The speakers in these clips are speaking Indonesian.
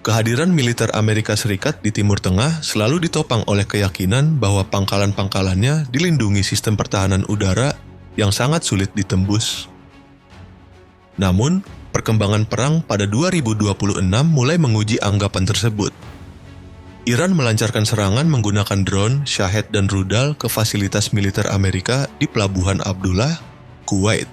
Kehadiran militer Amerika Serikat di Timur Tengah selalu ditopang oleh keyakinan bahwa pangkalan-pangkalannya dilindungi sistem pertahanan udara yang sangat sulit ditembus. Namun, perkembangan perang pada 2026 mulai menguji anggapan tersebut. Iran melancarkan serangan menggunakan drone, Shahed dan rudal ke fasilitas militer Amerika di Pelabuhan Abdullah, Kuwait.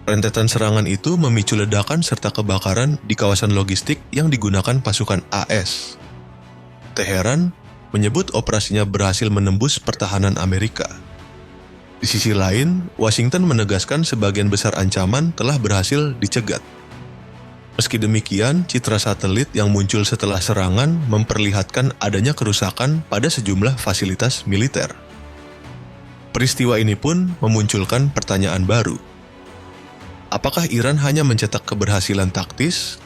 Rentetan serangan itu memicu ledakan serta kebakaran di kawasan logistik yang digunakan pasukan AS. Teheran menyebut operasinya berhasil menembus pertahanan Amerika. Di sisi lain, Washington menegaskan sebagian besar ancaman telah berhasil dicegat. Meski demikian, citra satelit yang muncul setelah serangan memperlihatkan adanya kerusakan pada sejumlah fasilitas militer. Peristiwa ini pun memunculkan pertanyaan baru. Apakah Iran hanya mencetak keberhasilan taktis,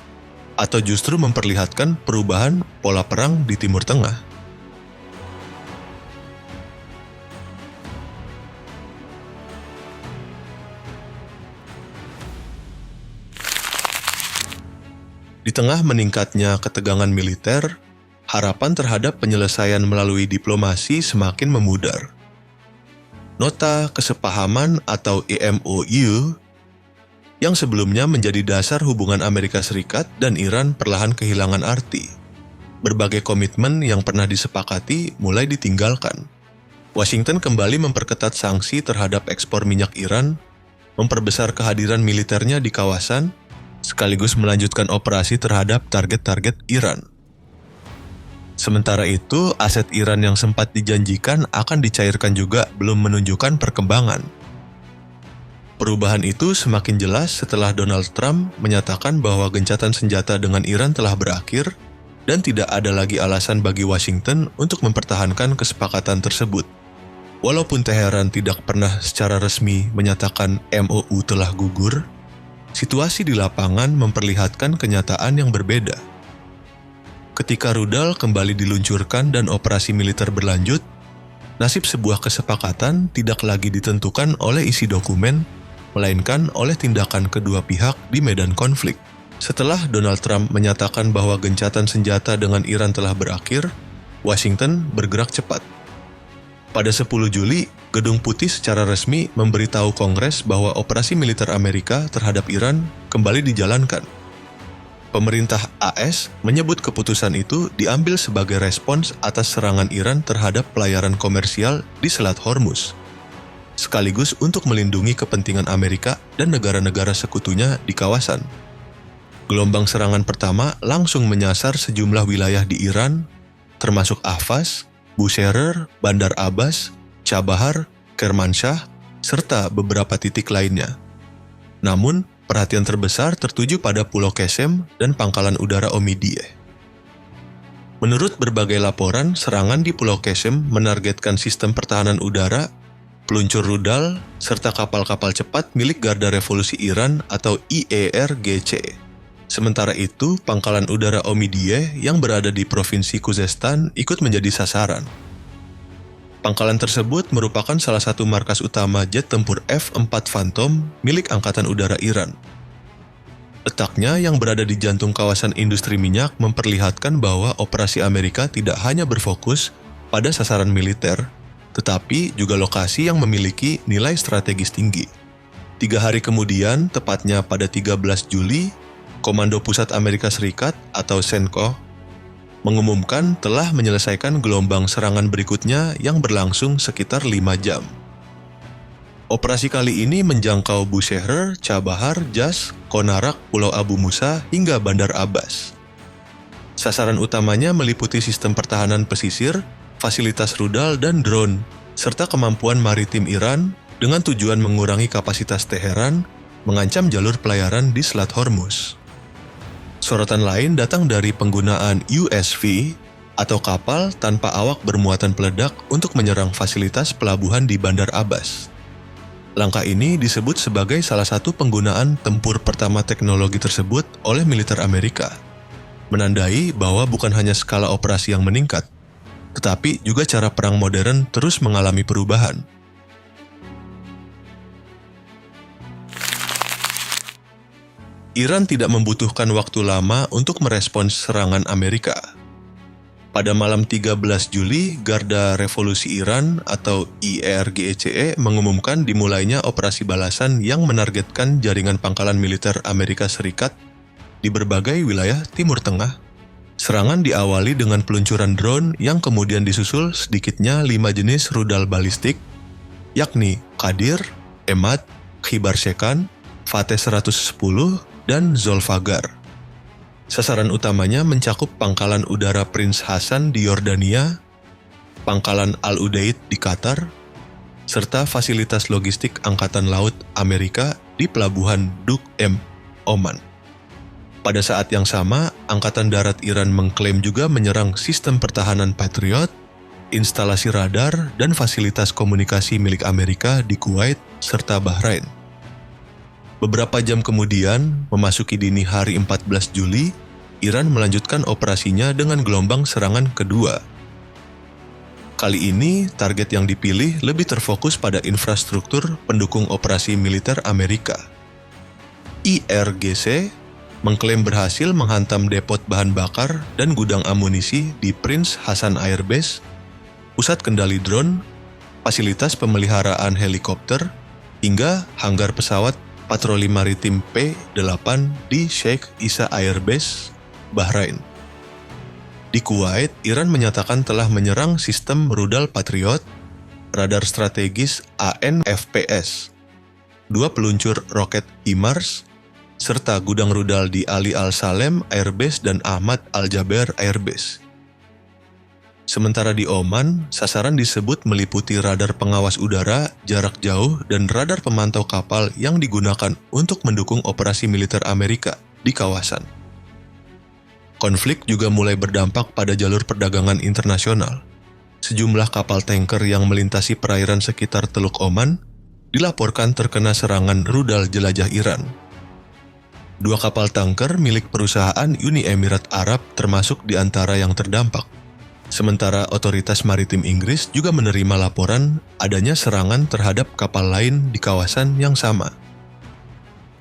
atau justru memperlihatkan perubahan pola perang di Timur Tengah? Di tengah meningkatnya ketegangan militer, harapan terhadap penyelesaian melalui diplomasi semakin memudar. Nota Kesepahaman atau MOU yang sebelumnya menjadi dasar hubungan Amerika Serikat dan Iran perlahan kehilangan arti. Berbagai komitmen yang pernah disepakati mulai ditinggalkan. Washington kembali memperketat sanksi terhadap ekspor minyak Iran, memperbesar kehadiran militernya di kawasan, sekaligus melanjutkan operasi terhadap target-target Iran. Sementara itu, aset Iran yang sempat dijanjikan akan dicairkan juga belum menunjukkan perkembangan. Perubahan itu semakin jelas setelah Donald Trump menyatakan bahwa gencatan senjata dengan Iran telah berakhir dan tidak ada lagi alasan bagi Washington untuk mempertahankan kesepakatan tersebut. Walaupun Teheran tidak pernah secara resmi menyatakan MOU telah gugur, situasi di lapangan memperlihatkan kenyataan yang berbeda. Ketika rudal kembali diluncurkan dan operasi militer berlanjut, nasib sebuah kesepakatan tidak lagi ditentukan oleh isi dokumen, melainkan oleh tindakan kedua pihak di medan konflik. Setelah Donald Trump menyatakan bahwa gencatan senjata dengan Iran telah berakhir, Washington bergerak cepat. Pada 10 Juli, Gedung Putih secara resmi memberitahu Kongres bahwa operasi militer Amerika terhadap Iran kembali dijalankan. Pemerintah AS menyebut keputusan itu diambil sebagai respons atas serangan Iran terhadap pelayaran komersial di Selat Hormuz, sekaligus untuk melindungi kepentingan Amerika dan negara-negara sekutunya di kawasan. Gelombang serangan pertama langsung menyasar sejumlah wilayah di Iran, termasuk Ahvaz, Bushehr, Bandar Abbas, Chabahar, Kermanshah, serta beberapa titik lainnya. Namun, perhatian terbesar tertuju pada Pulau Qesem dan Pangkalan Udara Omidyeh. Menurut berbagai laporan, serangan di Pulau Qesem menargetkan sistem pertahanan udara, peluncur rudal, serta kapal-kapal cepat milik Garda Revolusi Iran atau IRGC. Sementara itu, Pangkalan Udara Omidyeh yang berada di Provinsi Khuzestan ikut menjadi sasaran. Pangkalan tersebut merupakan salah satu markas utama jet tempur F-4 Phantom milik Angkatan Udara Iran. Letaknya yang berada di jantung kawasan industri minyak memperlihatkan bahwa operasi Amerika tidak hanya berfokus pada sasaran militer, tetapi juga lokasi yang memiliki nilai strategis tinggi. 3 hari kemudian, tepatnya pada 13 Juli, Komando Pusat Amerika Serikat atau CENTCOM mengumumkan telah menyelesaikan gelombang serangan berikutnya yang berlangsung sekitar 5 jam. Operasi kali ini menjangkau Bushehr, Chabahar, Jas, Konarak, Pulau Abu Musa, hingga Bandar Abbas. Sasaran utamanya meliputi sistem pertahanan pesisir, fasilitas rudal dan drone, serta kemampuan maritim Iran dengan tujuan mengurangi kapasitas Teheran mengancam jalur pelayaran di Selat Hormuz. Sorotan lain datang dari penggunaan USV atau kapal tanpa awak bermuatan peledak untuk menyerang fasilitas pelabuhan di Bandar Abbas. Langkah ini disebut sebagai salah satu penggunaan tempur pertama teknologi tersebut oleh militer Amerika, menandai bahwa bukan hanya skala operasi yang meningkat, tetapi juga cara perang modern terus mengalami perubahan. Iran tidak membutuhkan waktu lama untuk merespons serangan Amerika. Pada malam 13 Juli, Garda Revolusi Iran atau IRGC mengumumkan dimulainya operasi balasan yang menargetkan jaringan pangkalan militer Amerika Serikat di berbagai wilayah Timur Tengah. Serangan diawali dengan peluncuran drone yang kemudian disusul sedikitnya 5 jenis rudal balistik, yakni Qadir, Emad, Khibar Shekan, Fateh 110, dan Zolfagar. Sasaran utamanya mencakup pangkalan udara Prince Hassan di Yordania, pangkalan Al-Udeid di Qatar, serta fasilitas logistik Angkatan Laut Amerika di Pelabuhan Duk M, Oman. Pada saat yang sama, Angkatan Darat Iran mengklaim juga menyerang sistem pertahanan Patriot, instalasi radar, dan fasilitas komunikasi milik Amerika di Kuwait serta Bahrain. Beberapa jam kemudian, memasuki dini hari 14 Juli, Iran melanjutkan operasinya dengan gelombang serangan kedua. Kali ini, target yang dipilih lebih terfokus pada infrastruktur pendukung operasi militer Amerika. IRGC mengklaim berhasil menghantam depot bahan bakar dan gudang amunisi di Prince Hassan Air Base, pusat kendali drone, fasilitas pemeliharaan helikopter, hingga hanggar pesawat patroli maritim P-8 di Sheikh Isa Air Base, Bahrain. Di Kuwait, Iran menyatakan telah menyerang sistem rudal Patriot, radar strategis AN/FPS, 2 peluncur roket HIMARS, serta gudang rudal di Ali Al-Salem Air Base dan Ahmad Al-Jaber Air Base. Sementara di Oman, sasaran disebut meliputi radar pengawas udara, jarak jauh, dan radar pemantau kapal yang digunakan untuk mendukung operasi militer Amerika di kawasan. Konflik juga mulai berdampak pada jalur perdagangan internasional. Sejumlah kapal tanker yang melintasi perairan sekitar Teluk Oman dilaporkan terkena serangan rudal jelajah Iran. 2 kapal tanker milik perusahaan Uni Emirat Arab termasuk di antara yang terdampak. Sementara otoritas maritim Inggris juga menerima laporan adanya serangan terhadap kapal lain di kawasan yang sama.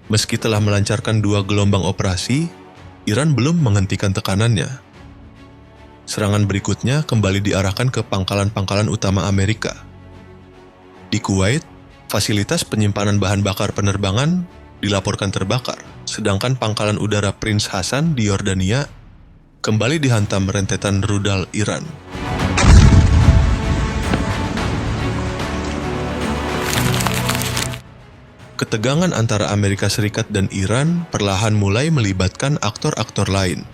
Meski telah melancarkan 2 gelombang operasi, Iran belum menghentikan tekanannya. Serangan berikutnya kembali diarahkan ke pangkalan-pangkalan utama Amerika. Di Kuwait, fasilitas penyimpanan bahan bakar penerbangan dilaporkan terbakar, sedangkan pangkalan udara Prince Hassan di Yordania kembali dihantam rentetan rudal Iran. Ketegangan antara Amerika Serikat dan Iran perlahan mulai melibatkan aktor-aktor lain.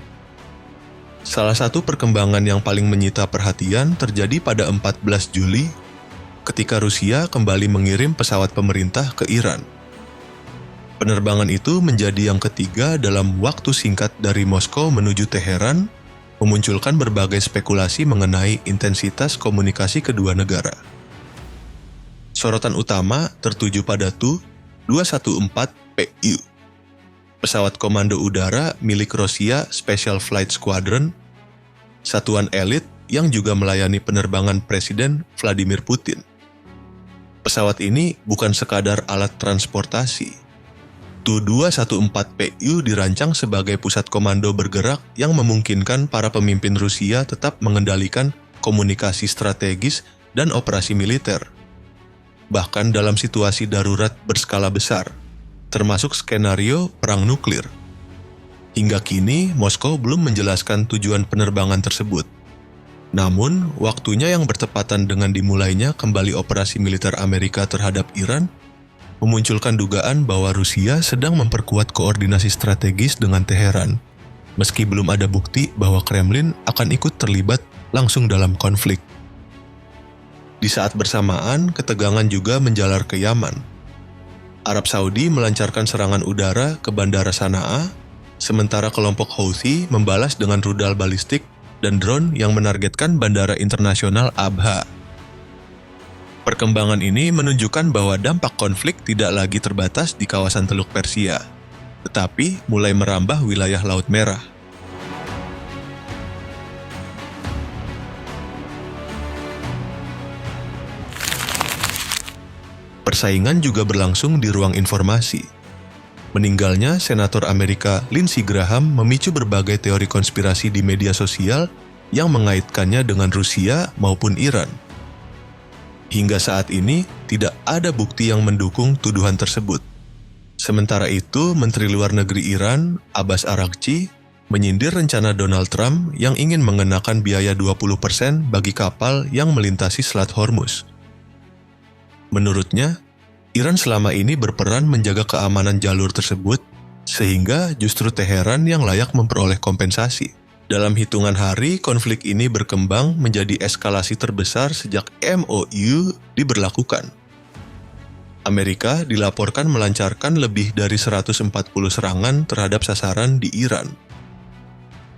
Salah satu perkembangan yang paling menyita perhatian terjadi pada 14 Juli ketika Rusia kembali mengirim pesawat pemerintah ke Iran. Penerbangan itu menjadi yang ketiga dalam waktu singkat dari Moskow menuju Teheran, memunculkan berbagai spekulasi mengenai intensitas komunikasi kedua negara. Sorotan utama tertuju pada Tu-214PU, pesawat komando udara milik Rosia Special Flight Squadron, satuan elit yang juga melayani penerbangan Presiden Vladimir Putin. Pesawat ini bukan sekadar alat transportasi. Tu-214PU dirancang sebagai pusat komando bergerak yang memungkinkan para pemimpin Rusia tetap mengendalikan komunikasi strategis dan operasi militer, bahkan dalam situasi darurat berskala besar, termasuk skenario perang nuklir. Hingga kini, Moskow belum menjelaskan tujuan penerbangan tersebut. Namun, waktunya yang bertepatan dengan dimulainya kembali operasi militer Amerika terhadap Iran memunculkan dugaan bahwa Rusia sedang memperkuat koordinasi strategis dengan Teheran, meski belum ada bukti bahwa Kremlin akan ikut terlibat langsung dalam konflik. Di saat bersamaan, ketegangan juga menjalar ke Yaman. Arab Saudi melancarkan serangan udara ke Bandara Sanaa, sementara kelompok Houthi membalas dengan rudal balistik dan drone yang menargetkan Bandara Internasional Abha. Perkembangan ini menunjukkan bahwa dampak konflik tidak lagi terbatas di kawasan Teluk Persia, tetapi mulai merambah wilayah Laut Merah. Persaingan juga berlangsung di ruang informasi. Meninggalnya Senator Amerika Lindsey Graham memicu berbagai teori konspirasi di media sosial yang mengaitkannya dengan Rusia maupun Iran. Hingga saat ini, tidak ada bukti yang mendukung tuduhan tersebut. Sementara itu, Menteri Luar Negeri Iran, Abbas Araghchi, menyindir rencana Donald Trump yang ingin mengenakan biaya 20% bagi kapal yang melintasi Selat Hormuz. Menurutnya, Iran selama ini berperan menjaga keamanan jalur tersebut, sehingga justru Teheran yang layak memperoleh kompensasi. Dalam hitungan hari, konflik ini berkembang menjadi eskalasi terbesar sejak MOU diberlakukan. Amerika dilaporkan melancarkan lebih dari 140 serangan terhadap sasaran di Iran.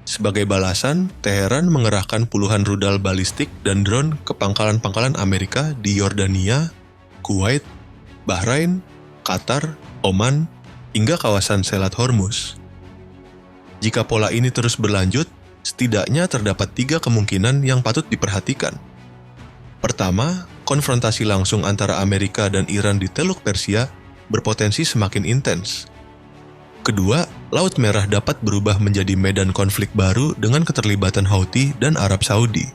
Sebagai balasan, Teheran mengerahkan puluhan rudal balistik dan drone ke pangkalan-pangkalan Amerika di Yordania, Kuwait, Bahrain, Qatar, Oman, hingga kawasan Selat Hormuz. Jika pola ini terus berlanjut, setidaknya terdapat 3 kemungkinan yang patut diperhatikan. Pertama, konfrontasi langsung antara Amerika dan Iran di Teluk Persia berpotensi semakin intens. Kedua, Laut Merah dapat berubah menjadi medan konflik baru dengan keterlibatan Houthi dan Arab Saudi.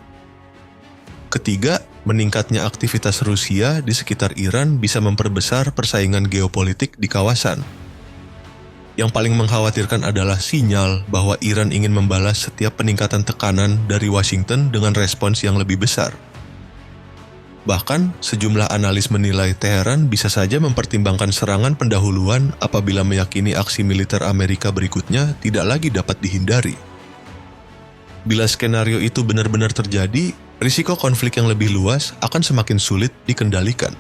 Ketiga, meningkatnya aktivitas Rusia di sekitar Iran bisa memperbesar persaingan geopolitik di kawasan. Yang paling mengkhawatirkan adalah sinyal bahwa Iran ingin membalas setiap peningkatan tekanan dari Washington dengan respons yang lebih besar. Bahkan, sejumlah analis menilai Teheran bisa saja mempertimbangkan serangan pendahuluan apabila meyakini aksi militer Amerika berikutnya tidak lagi dapat dihindari. Bila skenario itu benar-benar terjadi, risiko konflik yang lebih luas akan semakin sulit dikendalikan.